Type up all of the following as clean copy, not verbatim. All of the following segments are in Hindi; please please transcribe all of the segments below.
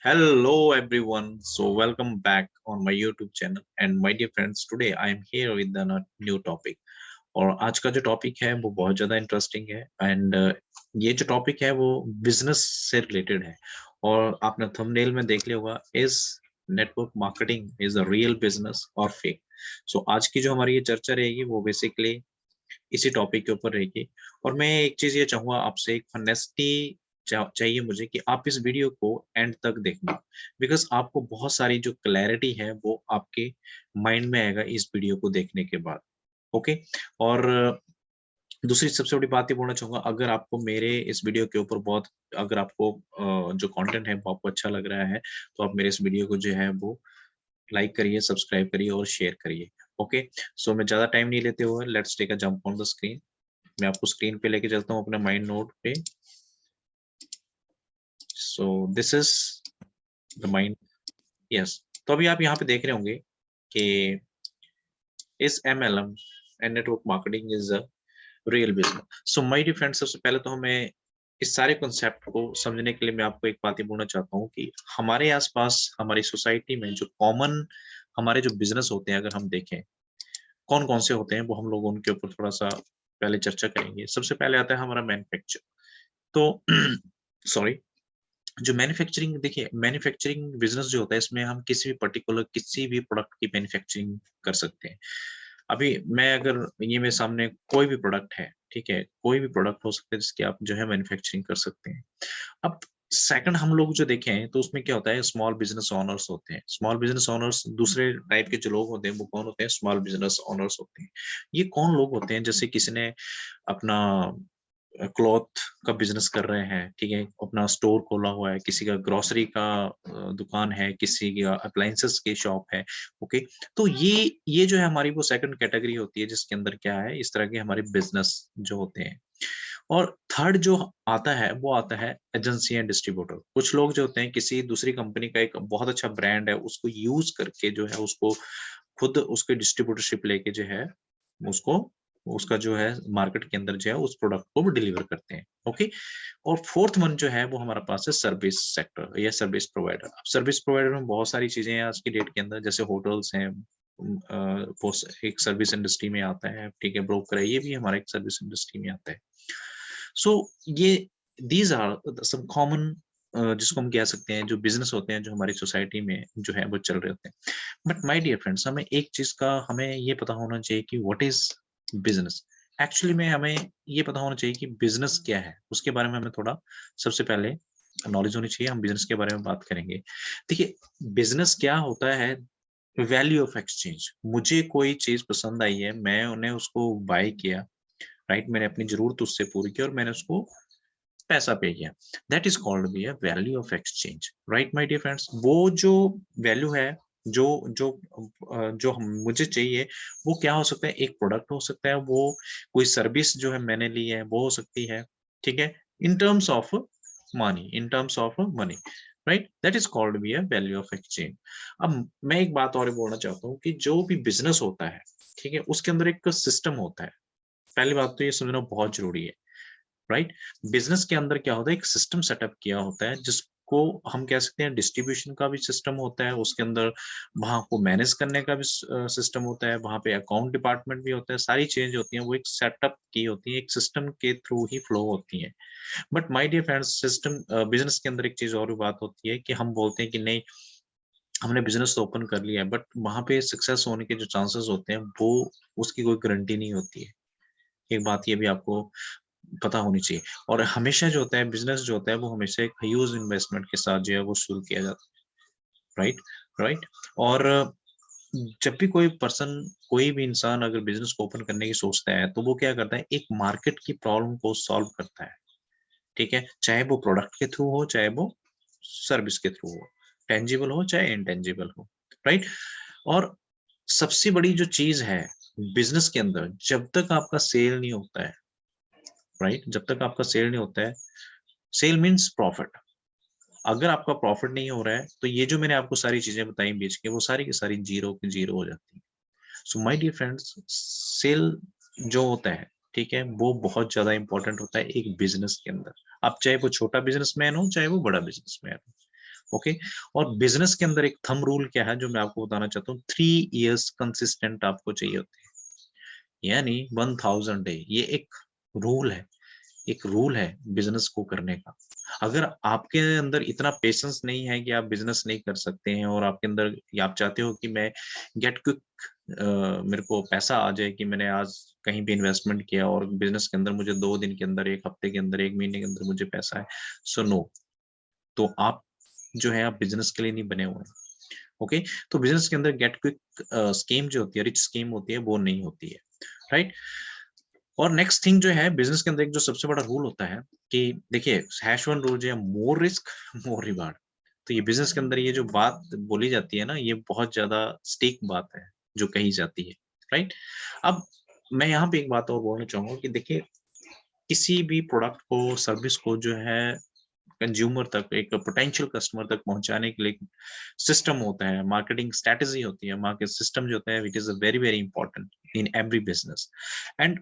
Hello everyone. So welcome back on my YouTube channel and my dear friends, today I am here with a new topic. और आज का जो टॉपिक है वो बहुत ज्यादा इंटरेस्टिंग है एंड ये जो टॉपिक है वो बिजनेस से रिलेटेड है और आपने थंबनेल में देख लिया होगा is network marketing is a real business और फेक। सो आज की जो हमारी ये चर्चा रहेगी वो बेसिकली इसी टॉपिक के ऊपर रहेगी। और मैं एक चीज ये चाहूंगा आपसे, एक फनेस्टी चाहिए मुझे कि आप इस वीडियो को एंड तक देखना, बिकॉज आपको बहुत सारी जो क्लैरिटी है वो आपके माइंड में आएगा इस वीडियो को देखने के बाद। ओके। और दूसरी सबसे बड़ी बात ये बोलना चाहूंगा, अगर आपको मेरे इस वीडियो के ऊपर बहुत, अगर आपको जो कंटेंट है वो आपको अच्छा लग रहा है तो आप मेरे इस वीडियो को जो है वो लाइक करिए, सब्सक्राइब करिए और शेयर करिए। ओके। सो मैं ज्यादा टाइम नहीं लेते हुए let's take a jump on the screen. मैं आपको स्क्रीन पे लेके चलता हूँ अपने माइंड नोट पे। So this is the mind. Yes. तो अभी आप यहाँ पे देख रहे होंगे कि इस MLM and network marketing is a real business. So my dear friends, सबसे पहले तो हमें इस सारे कॉन्सेप्ट को समझने के लिए मैं आपको एक बात ही बोलना चाहता हूँ कि हमारे आसपास हमारी सोसाइटी में जो कॉमन हमारे जो बिजनेस होते हैं, अगर हम देखें कौन कौन से होते हैं, वो हम लोग उनके ऊपर थोड़ा सा पहले चर्चा करेंगे। सबसे पहले आता है हमारा मैन्युफैक्चर। तो सॉरी, जो मैन्युफैक्चरिंग, देखिए मैन्युफैक्चरिंग बिजनेस जो होता है इसमें हम किसी भी पर्टिकुलर किसी भी प्रोडक्ट की मैन्युफैक्चरिंग कर सकते हैं। अभी मैं अगर ये मेरे सामने कोई भी प्रोडक्ट है, ठीक है, कोई भी प्रोडक्ट हो सकता है जिसकी आप जो है मैन्युफैक्चरिंग कर सकते हैं। अब सेकंड हम लोग जो देखें तो उसमें क्या होता है, स्मॉल बिजनेस ओनर्स होते हैं। स्मॉल बिजनेस ओनर्स, दूसरे टाइप के जो लोग होते हैं वो कौन होते हैं, स्मॉल बिजनेस ओनर्स होते हैं। ये कौन लोग होते हैं, जैसे किसी ने अपना क्लॉथ का बिजनेस कर रहे हैं, ठीक है, अपना स्टोर खोला हुआ है, किसी का ग्रोसरी का दुकान है, किसी का अप्लायंसेस की शॉप है। ओके। तो ये जो है हमारी वो सेकंड कैटेगरी होती है जिसके अंदर क्या है, इस तरह के हमारे बिजनेस जो होते हैं। और थर्ड जो आता है वो आता है एजेंसी एंड डिस्ट्रीब्यूटर। कुछ लोग जो होते हैं किसी दूसरी कंपनी का एक बहुत अच्छा ब्रांड है उसको यूज करके जो है उसको खुद उसके डिस्ट्रीब्यूटरशिप लेके जो है उसको उसका जो है मार्केट के अंदर जो है उस प्रोडक्ट को वो डिलीवर करते हैं। ओके। और फोर्थ वन जो है वो हमारे पास है सर्विस सेक्टर या सर्विस प्रोवाइडर। अब सर्विस प्रोवाइडर में बहुत सारी चीजें हैं आज की डेट के अंदर, जैसे होटल्स हैं, वो एक सर्विस इंडस्ट्री में आता है, ठीक है, ब्रोकर है, ये भी हमारा एक सर्विस इंडस्ट्री में आता है। सो ये दीज आर सम कॉमन, जिसको हम कह सकते हैं जो बिजनेस होते हैं जो हमारी सोसाइटी में जो है वो चल रहे होते हैं। बट माय डियर फ्रेंड्स, हमें एक चीज का हमें ये पता होना चाहिए कि व्हाट इज बिजनेस। एक्चुअली में हमें ये पता होना चाहिए कि बिजनेस क्या है, उसके बारे में हमें थोड़ा सबसे पहले नॉलेज होनी चाहिए। हम बिजनेस के बारे में बात करेंगे। देखिए, बिजनेस क्या होता है, वैल्यू ऑफ एक्सचेंज। मुझे कोई चीज पसंद आई है, मैं उन्हें उसको बाय किया, राइट, मैंने अपनी जरूरत उससे पूरी की और मैंने उसको पैसा पे किया। That is called be a value of exchange, right my dear friends. वो जो वैल्यू है, जो जो जो मुझे चाहिए, वो क्या हो सकता है, एक प्रोडक्ट हो सकता है, वो कोई सर्विस जो है मैंने ली है वो हो सकती है, ठीक है, in terms of money, in terms of money, right, that is called be a value of exchange. अब मैं एक बात और बोलना चाहता हूँ कि जो भी बिजनेस होता है, ठीक है, उसके अंदर एक सिस्टम होता है। पहली बात तो ये समझना बहुत जरूरी है, राइट। बिजनेस के अंदर क्या होता है, एक सिस्टम सेटअप किया होता है जिसको हम कह सकते हैं डिस्ट्रीब्यूशन का भी सिस्टम होता है उसके अंदर, वहां को मैनेज करने का भी सिस्टम होता है, वहां पे अकाउंट डिपार्टमेंट भी होता है, सारी चेंज होती है, वो एक सेटअप की होती है, एक सिस्टम के थ्रू ही फ्लो होती है। But my dear friends, system business के अंदर एक चीज और भी बात होती है कि हम बोलते हैं कि नहीं, हमने बिजनेस तो ओपन कर लिया है, बट वहां पे सक्सेस होने के जो चांसेस होते हैं वो, उसकी कोई गारंटी नहीं होती है। एक बात ये भी आपको पता होनी चाहिए। और हमेशा जो होता है बिजनेस जो होता है वो हमेशा एक ह्यूज इन्वेस्टमेंट के साथ जो है वो शुरू किया जाता है, राइट, राइट। और जब भी कोई पर्सन, कोई भी इंसान अगर बिजनेस को ओपन करने की सोचता है तो वो क्या करता है, एक मार्केट की प्रॉब्लम को सॉल्व करता है, ठीक है, चाहे वो प्रोडक्ट के थ्रू हो, चाहे वो सर्विस के थ्रू हो, टेंजिबल हो चाहे इनटेंजिबल हो, राइट। और सबसे बड़ी जो चीज है बिजनेस के अंदर, जब तक आपका सेल नहीं होता है, राइट, जब तक आपका सेल नहीं होता है, सेल मीन्स प्रॉफिट, अगर आपका प्रॉफिट नहीं हो रहा है तो ये जो मैंने आपको सारी चीजें बताई बेच के, वो सारी की सारी जीरो की जीरो हो जाती है। So my dear friends, sale जो होता है, ठीक है, वो बहुत ज्यादा इंपॉर्टेंट होता है एक बिजनेस के अंदर। अब चाहे वो छोटा बिजनेसमैन हो चाहे वो बड़ा बिजनेसमैन हो, ओके। और बिजनेस के अंदर एक थंब रूल क्या है जो मैं आपको बताना चाहता हूँ, 3 इयर्स कंसिस्टेंट आपको चाहिए होते हैं, यानी 1000 डे, ये एक रूल है, एक रूल है बिजनेस को करने का। अगर आपके अंदर इतना पेशेंस नहीं है कि आप बिजनेस नहीं कर सकते हैं, और आपके अंदर आप चाहते हो कि मैं गेट क्विक, मेरे को पैसा आ जाए कि मैंने आज कहीं पे इन्वेस्टमेंट किया और बिजनेस के अंदर मुझे 2 दिन के अंदर, 1 हफ्ते के अंदर, 1 महीने के अंदर मुझे पैसा है, सो नो, तो आप जो है आप बिजनेस के लिए नहीं बने हुए हैं। ओके, तो बिजनेस के अंदर गेट क्विक स्कीम जो होती है, रिच स्कीम होती है, वो नहीं होती है, राइट। और नेक्स्ट थिंग जो है बिजनेस के अंदर एक जो सबसे बड़ा रूल होता है कि देखिए, हैश वन रूल जो है, मोर रिस्क मोर रिवार्ड। तो ये बिजनेस के अंदर ये जो बात बोली जाती है ना, ये बहुत ज्यादा स्टीक बात है जो कही जाती है, राइट। अब मैं यहाँ पे एक बात और बोलना चाहूंगा कि देखिए, किसी भी प्रोडक्ट को, सर्विस को जो है कंज्यूमर तक, एक पोटेंशियल कस्टमर तक पहुंचाने के लिए सिस्टम होता है, मार्केटिंग स्ट्रेटेजी होती है, मार्केट सिस्टम जो होता है, it is a very very important in every business. And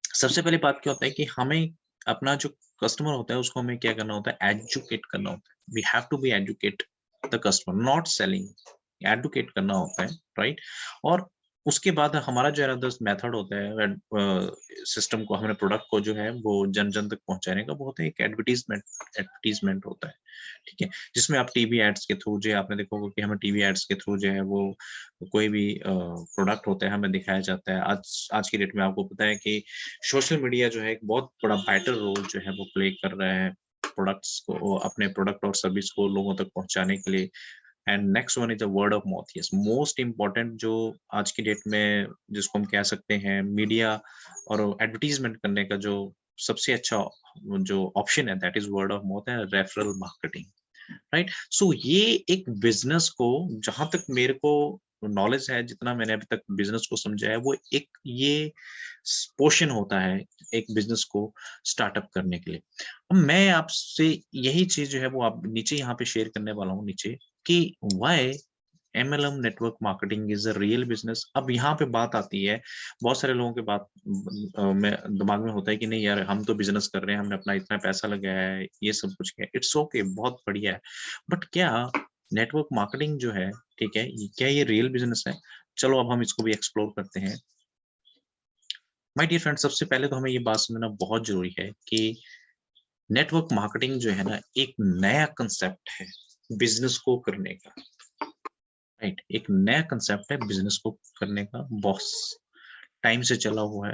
सबसे पहले बात क्या होता है कि हमें अपना जो कस्टमर होता है उसको हमें क्या करना होता है, एजुकेट करना होता है। We have to be educate the customer, not selling, educate करना होता है, राइट। और उसके बाद हमारा जो है मेथड होता है सिस्टम को, हमारे प्रोडक्ट को जो है वो जन जन तक पहुंचाने का, बहुत है एक एडवर्टीजमेंट, एडवर्टीजमेंट होता है, ठीक है। जिसमें आप टीवी एड्स के थ्रू, जो आपने देखा होगा कि हमें टीवी एड्स के थ्रू जो है वो कोई भी प्रोडक्ट होता है हमें दिखाया जाता है। आज की डेट में आपको पता है कि सोशल मीडिया जो है एक बहुत बड़ा वाइटल रोल जो है वो प्ले कर रहा है प्रोडक्ट्स को, अपने प्रोडक्ट और सर्विस को लोगों तक पहुंचाने के लिए। And next one is the word of mouth, yes, most important जो आज की डेट में जिसको हम कह सकते हैं मीडिया और एडवर्टीजमेंट करने का जो सबसे अच्छा जो ऑप्शन है, that is word of mouth है, रेफरल मार्केटिंग, राइट। सो ये एक बिजनेस को, जहां तक मेरे को नॉलेज है, जितना मैंने अभी तक बिजनेस को समझा है, वो एक ये पोर्शन होता है एक बिजनेस को स्टार्टअप करने के लिए। अब मैं आपसे यही चीज जो है वो आप नीचे यहाँ पे शेयर करने वाला हूँ नीचे, कि why MLM network marketing is a real business. अब यहाँ पे बात आती है, बहुत सारे लोगों के बात में दिमाग में होता है कि नहीं यार, हम तो बिजनेस कर रहे हैं, हमने अपना इतना पैसा लगाया है, ये सब कुछ किया, इट्स ओके, बहुत बढ़िया है, बट क्या नेटवर्क मार्केटिंग जो है, ठीक है, क्या ये रियल बिजनेस है? चलो अब हम इसको भी एक्सप्लोर करते हैं। माय डियर फ्रेंड, सबसे पहले तो हमें ये बात समझना बहुत जरूरी है कि नेटवर्क मार्केटिंग जो है ना, एक नया कंसेप्ट है बिजनेस को करने का, राइट। एक नया कंसेप्ट है बिजनेस को करने का, बहुत टाइम से चला हुआ है,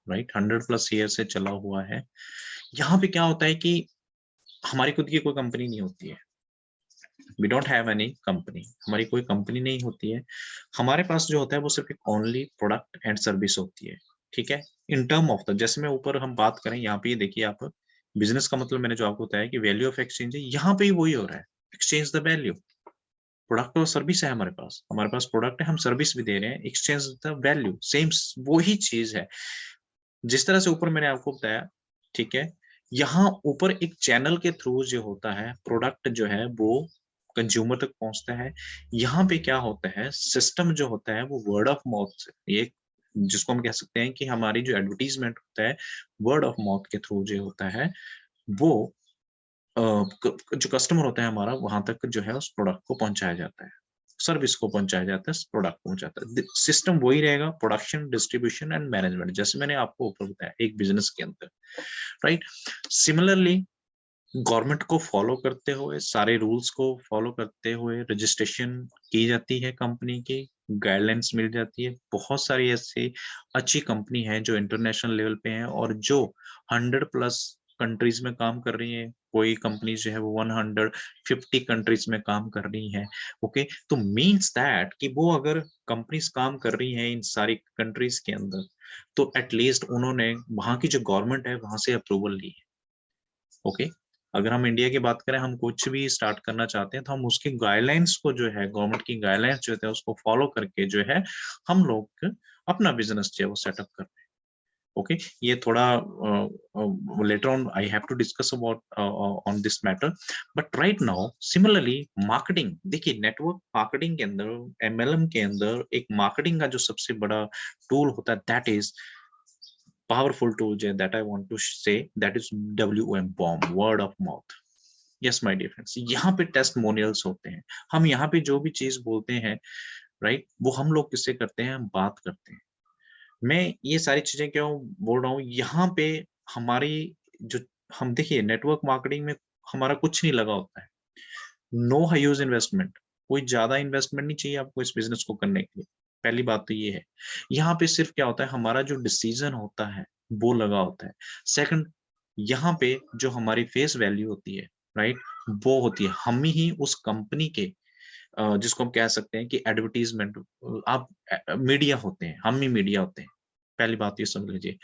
राइट, 100+ ईयर से चला हुआ है। यहाँ पे क्या होता है कि हमारी खुद की कोई कंपनी नहीं होती है, we don't have any company, हमारी कोई कंपनी नहीं होती है। हमारे पास जो होता है वो सिर्फ एक ओनली प्रोडक्ट एंड सर्विस होती है, ठीक है। इन टर्म ऑफ द, जैसे मैं ऊपर हम बात करें, यहाँ पे ये देखिए आप, बिजनेस का मतलब मैंने जो आपको बताया कि वैल्यू ऑफ एक्सचेंज है, यहाँ पे ही वही हो रहा है, एक्सचेंज द वैल्यू। प्रोडक्ट और सर्विस है हमारे पास प्रोडक्ट है, हम सर्विस भी दे रहे हैं, एक्सचेंज द वैल्यू, सेम वही चीज है। जिस तरह से ऊपर मैंने आपको बताया, ठीक है, यहाँ ऊपर एक चैनल के थ्रू जो होता है प्रोडक्ट जो है वो कंज्यूमर तक पहुंचता है। यहाँ पे क्या होता है, सिस्टम जो होता है वो वर्ड ऑफ माउथ से, ये जिसको हम कह सकते हैं कि हमारी जो एडवर्टीजमेंट होता है, वर्ड ऑफ माउथ के थ्रू जो होता है वो जो कस्टमर होता है हमारा, वहां तक जो है उस प्रोडक्ट को पहुंचाया जाता है, सर्विस को पहुंचाया जाता है, प्रोडक्ट पहुंचाता है। सिस्टम वही रहेगा, प्रोडक्शन, डिस्ट्रीब्यूशन एंड मैनेजमेंट, जैसे मैंने आपको ऊपर बताया एक बिजनेस के अंदर, राइट। सिमिलरली गवर्नमेंट को फॉलो करते हुए, सारे रूल्स को फॉलो करते हुए रजिस्ट्रेशन की जाती है कंपनी की, गाइडलाइंस मिल जाती है। बहुत सारी ऐसी अच्छी कंपनी है जो इंटरनेशनल लेवल पे हैं और जो 100+ कंट्रीज में काम कर रही है। कोई कंपनी जो है वो 150 कंट्रीज में काम कर रही है, ओके। तो मीन्स दैट कि वो अगर कंपनीज काम कर रही हैं इन सारी कंट्रीज के अंदर, तो एटलीस्ट उन्होंने वहां की जो गवर्नमेंट है वहां से अप्रूवल ली है, ओके। अगर हम इंडिया की बात करें, हम कुछ भी स्टार्ट करना चाहते हैं तो हम उसकी गाइडलाइंस को जो है, गवर्नमेंट की गाइडलाइंस जो है उसको फॉलो करके जो है हम लोग अपना बिजनेस जो है वो सेटअप कर रहे हैं, ओके। ये थोड़ा later on I have to discuss about on this matter, but right now similarly marketing, देखिए नेटवर्क मार्केटिंग के अंदर, एमएलएम के अंदर एक मार्केटिंग का जो सबसे बड़ा टूल होता है, that is powerful tool that I want to say, that is WM bomb, word of mouth, yes my dear friends, यहाँ पे टेस्टमोनियल्स होते हैं। हम यहाँ पे जो भी चीज बोलते हैं, राइट, वो हम लोग किससे करते हैं, हम बात करते हैं। मैं ये सारी चीजें क्यों बोल रहा हूँ, यहाँ पे हमारी जो, हम देखिए नेटवर्क मार्केटिंग में हमारा कुछ नहीं लगा होता है, नो हाई इन्वेस्टमेंट, कोई ज्यादा इन्वेस्टमेंट नहीं चाहिए आपको इस बिजनेस को करने के लिए। पहली बात तो ये है, यहाँ पे सिर्फ क्या होता है, हमारा जो डिसीजन होता है वो लगा होता है। सेकंड, यहाँ पे जो हमारी फेस वैल्यू होती है, राइट, वो होती है हम ही उस कंपनी के, जिसको हम कह सकते हैं कि एडवर्टीजमेंट, आप मीडिया होते हैं, हम ही मीडिया होते हैं। पहली बात ये समझ लीजिए।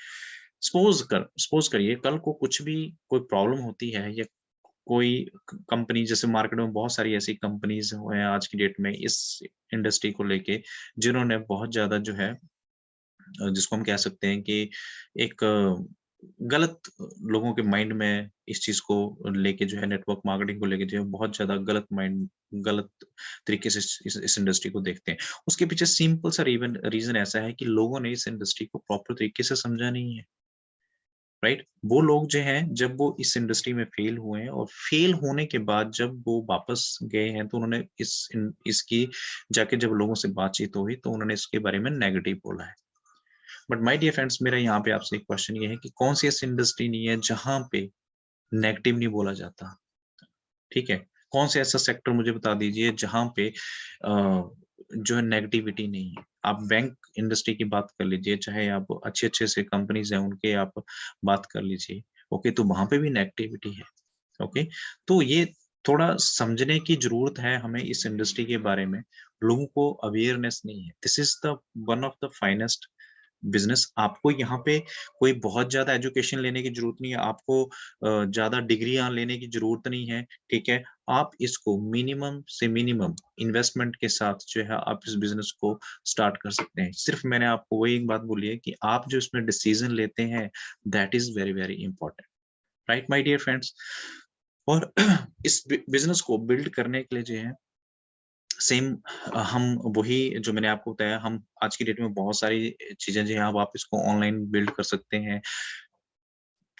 सपोज करिए कल को कुछ भी कोई प्रॉब्लम होती है, या कोई कंपनी, जैसे मार्केट में बहुत सारी ऐसी कंपनीज हैं आज की डेट में इस इंडस्ट्री को लेके, जिन्होंने बहुत ज्यादा जो है, जिसको हम कह सकते हैं कि एक गलत लोगों के माइंड में इस चीज को लेके जो है, नेटवर्क मार्केटिंग को लेके जो है, बहुत ज्यादा गलत माइंड, गलत तरीके से इस इंडस्ट्री को देखते हैं। उसके पीछे सिंपल सा रीजन ऐसा है कि लोगों ने इस इंडस्ट्री को प्रॉपर तरीके से समझा नहीं है, राइट। वो लोग जो हैं, जब वो इस इंडस्ट्री में फेल हुए हैं, और फेल होने के बाद जब वो वापस गए हैं, तो उन्होंने इसकी जाके जब लोगों से बातचीत हुई, तो उन्होंने इसके बारे में नेगेटिव बोला है। बट माय डियर फ्रेंड्स, मेरा यहाँ पे आपसे एक क्वेश्चन ये है कि कौन सी ऐसी इंडस्ट्री नहीं है जहां पे नेगेटिव नहीं बोला जाता, ठीक है। कौन सा ऐसा सेक्टर मुझे बता दीजिए जहां पे जो है नेगेटिविटी नहीं है। आप बैंक इंडस्ट्री की बात कर लीजिए, चाहे आप अच्छे अच्छे से कंपनीज हैं उनके आप बात कर लीजिए, ओके, तो वहां पे भी नेगेटिविटी है, ओके। तो ये थोड़ा समझने की जरूरत है हमें इस इंडस्ट्री के बारे में। लोगों को अवेयरनेस नहीं है। This is the one of the finest business. आपको यहाँ पे कोई बहुत ज्यादा एजुकेशन लेने की जरूरत नहीं है, आपको ज्यादा डिग्रियां लेने की जरूरत नहीं है, ठीक है। आप इसको मिनिमम से मिनिमम इन्वेस्टमेंट के साथ जो है, आप इस बिजनेस को स्टार्ट कर सकते हैं। सिर्फ मैंने आपको वही एक बात बोली है कि आप जो इसमें डिसीजन लेते हैं, that is very very important, right my dear friends. और इस बिजनेस को बिल्ड करने के लिए जो है, सेम, हम वही जो मैंने आपको बताया, हम आज की डेट में बहुत सारी चीजें जो है, अब आप इसको ऑनलाइन बिल्ड कर सकते हैं।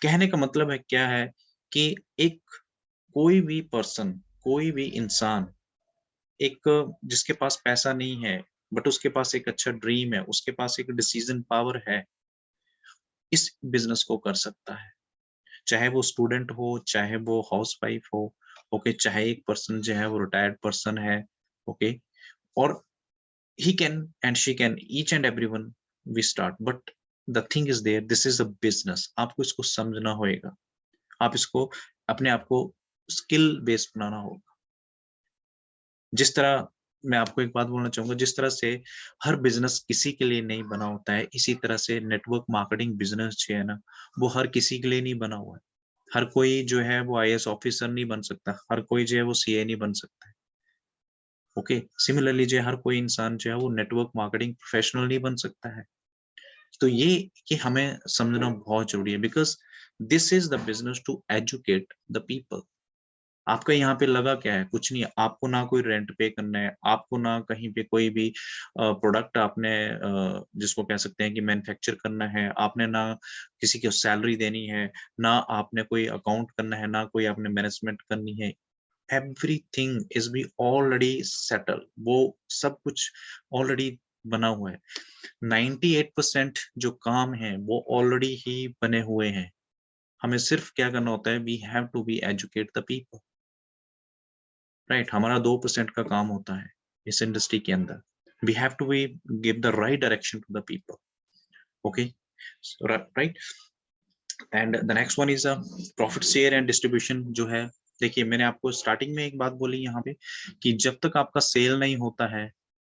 कहने का मतलब है क्या है कि एक, कोई भी पर्सन, कोई भी इंसान, एक, जिसके पास पैसा नहीं है बट उसके पास एक अच्छा ड्रीम है, उसके पास एक डिसीजन पावर है, इस बिजनेस को कर सकता है। चाहे वो स्टूडेंट हो, चाहे वो हाउस वाइफ हो, ओके, चाहे एक पर्सन जो है वो रिटायर्ड पर्सन है, ओके, और he can and she can, each and everyone we start, but the thing is there, this is a business, आपको इसको समझना होएगा, आप इसको अपने आप को स्किल बेस्ड बनाना होगा। जिस तरह, मैं आपको एक बात बोलना चाहूंगा, जिस तरह से हर बिजनेस किसी के लिए नहीं बना होता है, इसी तरह से नेटवर्क मार्केटिंग बिजनेस जो है ना, वो हर किसी के लिए नहीं बना हुआ है। हर कोई जो है वो आईएएस ऑफिसर नहीं बन सकता, हर कोई जो है वो सीए नहीं बन सकता है, ओके। सिमिलरली जो है, हर कोई इंसान जो है वो नेटवर्क मार्केटिंग प्रोफेशनल नहीं बन सकता है। तो ये हमें समझना बहुत जरूरी है, because this is the business to educate the people. आपका यहाँ पे लगा क्या है, कुछ नहीं है। आपको ना कोई रेंट पे करना है, आपको ना कहीं पे कोई भी प्रोडक्ट आपने, जिसको कह सकते हैं कि मैन्युफैक्चर करना है, आपने ना किसी को सैलरी देनी है, ना आपने कोई अकाउंट करना है, ना कोई आपने मैनेजमेंट करनी है। Everything is be already settle, वो सब कुछ ऑलरेडी बना हुआ है। 98% जो काम है वो ऑलरेडी ही बने हुए हैं। हमें सिर्फ क्या करना होता है, we have to be educate the people, right. हमारा 2% का काम होता है इस इंडस्ट्री के अंदर। We have to be give the right direction to the people, okay, right. And the next one is a profit share and distribution जो है। देखिए, मैंने आपको स्टार्टिंग में एक बात बोली यहाँ पे कि जब तक आपका सेल नहीं होता है,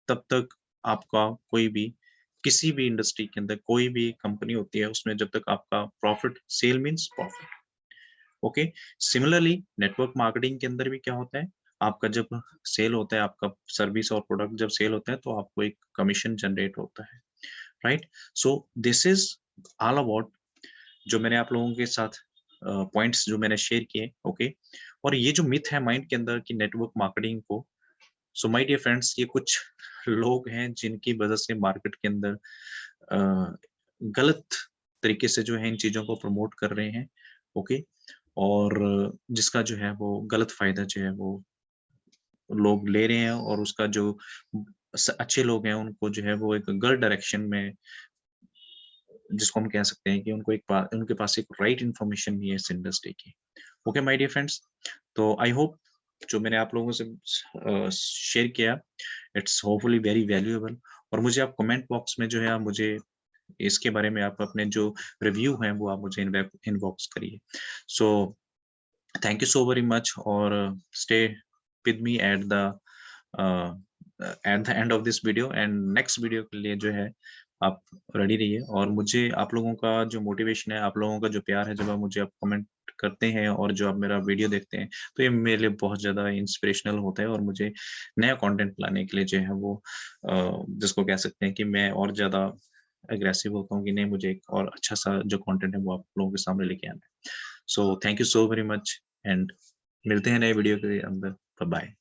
तब तक आपका कोई भी, किसी भी इंडस्ट्री के अंदर कोई भी कंपनी होती है, उसमें जब तक आपका profit, sale means profit, okay. Similarly network marketing के अंदर भी क्या होता है, आपका जब सेल होता है, आपका सर्विस और प्रोडक्ट जब सेल होता है, तो आपको एक कमीशन जनरेट होता है, right. So this is all about, जो मैंने आप लोगों के साथ पॉइंट्स जो मैंने शेयर किए, ओके। और ये जो मिथ है माइंड के अंदर कि नेटवर्क मार्केटिंग को, सो माय डियर फ्रेंड्स, ये कुछ लोग हैं जिनकी वजह से मार्केट के अंदर गलत तरीके से जो है इन चीजों को प्रमोट कर रहे हैं, ओके। और जिसका जो है वो गलत फायदा जो है वो लोग ले रहे हैं, और उसका जो अच्छे लोग हैं उनको जो है वो एक गलत डायरेक्शन में, जिसको हम कह सकते हैं कि उनको उनके पास एक राइट इन्फॉर्मेशन नहीं है इस इंडस्ट्री की। ओके माय डियर फ्रेंड्स, तो आई होप जो मैंने आप लोगों से शेयर किया, इट्स होपफुली वेरी वैल्यूएबल। और मुझे आप कमेंट बॉक्स में जो है आप मुझे इसके बारे में आप अपने जो रिव्यू हैं वो आप मुझे इनबॉक्स करिए। So thank you so very much, और stay with me at the end of this video, and next video के लिए जो है आप रेडी रहिए। और मुझे आप लोगों का जो मोटिवेशन है, आप लोगों का जो प्यार है, जब आप मुझे आप कमेंट करते हैं और जो आप मेरा वीडियो देखते हैं, तो ये मेरे लिए बहुत ज़्यादा इंस्पिरेशनल होता है, और मुझे नया कंटेंट लाने के लिए जो है वो जिसको कह सकते हैं कि मैं और ज़्यादा एग्रेसिव होता हूँ कि नहीं, मुझे एक और अच्छा सा जो कंटेंट है वो आप लोगों के सामने लेके आना है। So thank you so very much, and मिलते हैं नए वीडियो के अंदर। Bye bye.